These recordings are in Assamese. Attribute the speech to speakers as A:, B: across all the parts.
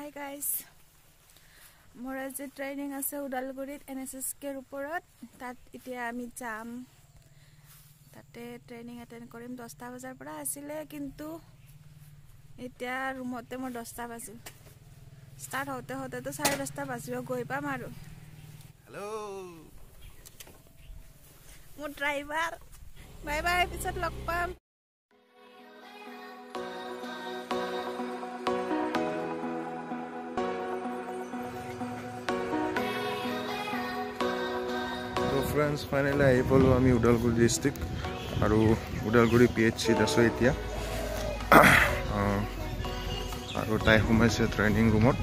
A: Hi guys, মোৰ আজি ট্ৰেইনিং আছে উদালগুৰিত NSSK ওপৰত তাত এতিয়া আমি যাম তাতে ট্ৰেইনিং এটেন্ড কৰিম 10টা বজাৰ পৰা আছিলে কিন্তু এতিয়া ৰুমতে মোৰ 10টা বাজিল ষ্টাৰ্ট হতে হতে তো 10:30 বাজিব গৈ পাম আৰু
B: হেল্ল
A: মোৰ ড্ৰাইভাৰ বাই বাই পিছত লগ পাম
B: friends finally I follow আমি উদালগুৰি ডিস্ট্ৰিক্ট আৰু উদালগুৰি PHC আছো এতিয়া আৰু তাই সোমাইছে ট্ৰেইনিং ৰুমত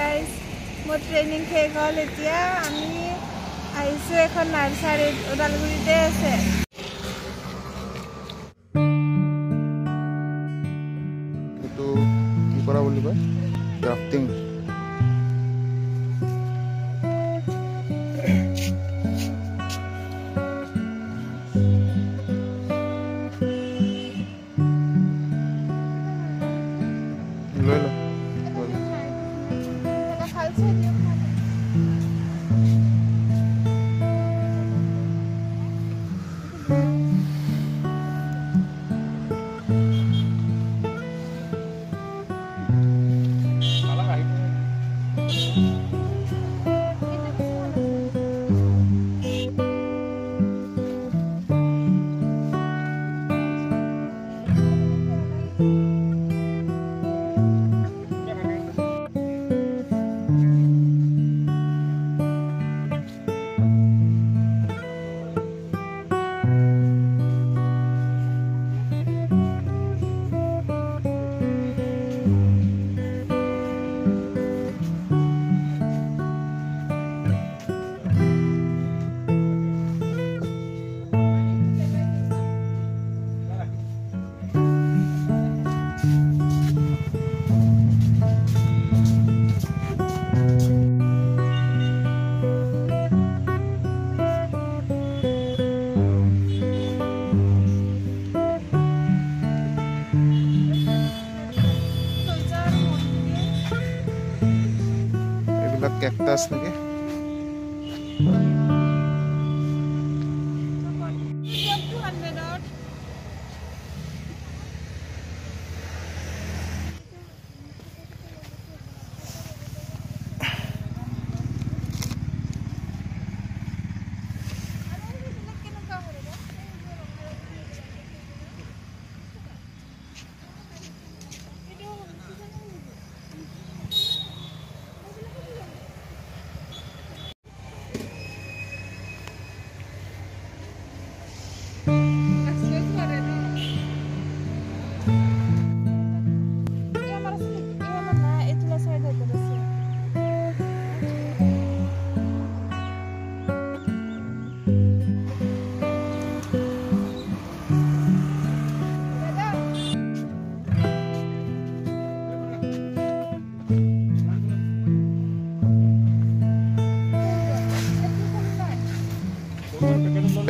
A: guys, মোৰ ট্ৰেইনিং শেষ হ'ল এতিয়া আমি আহিছো এখন নাৰ্সাৰীত উদালগুৰিতে আছে
B: এটো কি কৰা বুলি কয় ক্ৰাফটিং লৈ ল cactus lagi.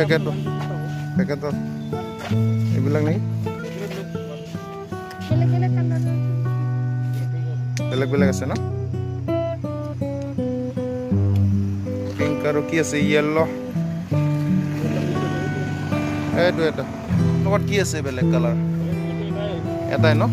B: পেকেট পেকেটত এইবিলাক নেকি বেলেগ বেলেগ আছে ন পিংক আৰু কি আছে ইয়েলো এইটো এটা লগত কি আছে বেলেগ কালাৰ এটাই ন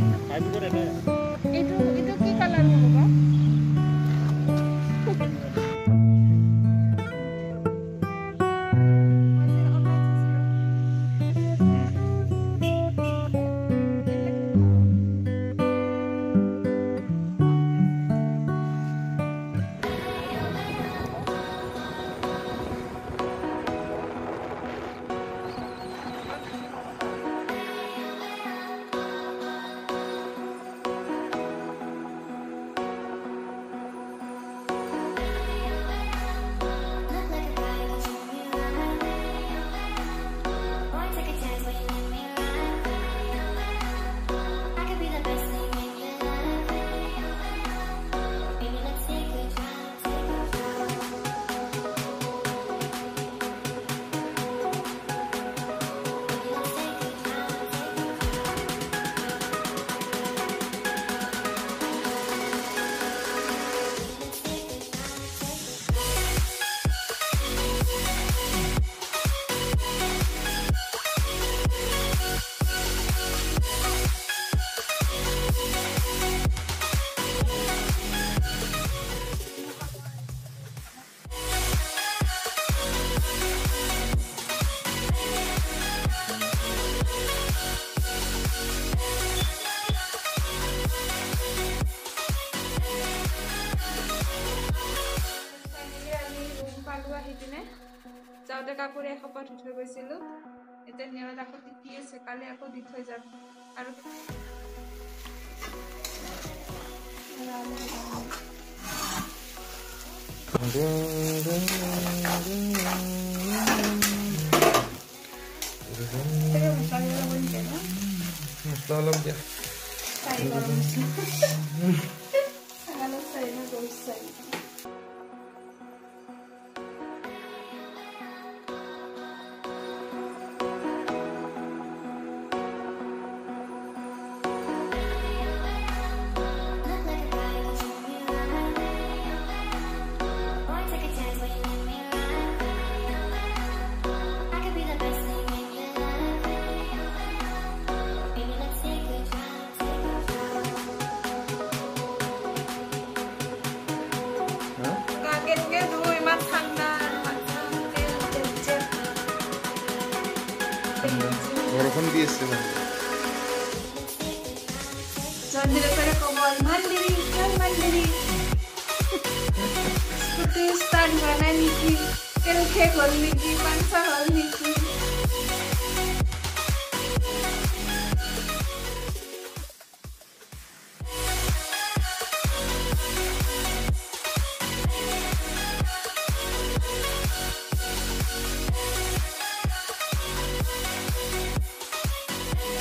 A: যাওঁতে কাপোৰ এসোপা ধুই থৈ গৈছিলোঁ এতিয়া নেৰত আকৌ তিতি আছে কালি আকৌ দি থৈ যাম আৰু
B: বৰষুণ দি আছে
A: জন্দিৰে কৰে ক'ব ইমান দেৰি স্কুটি ষ্টাৰ্ট হোৱা নাই নেকি তেল শেষ হ'ল নেকি পাংচাৰ হ'ল নেকি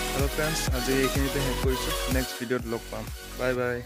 B: Hello friends, আজি এইখিনিতে শেষ কৰিছোঁ নেক্সট ভিডিঅ'ত লগ পাম বাই বাই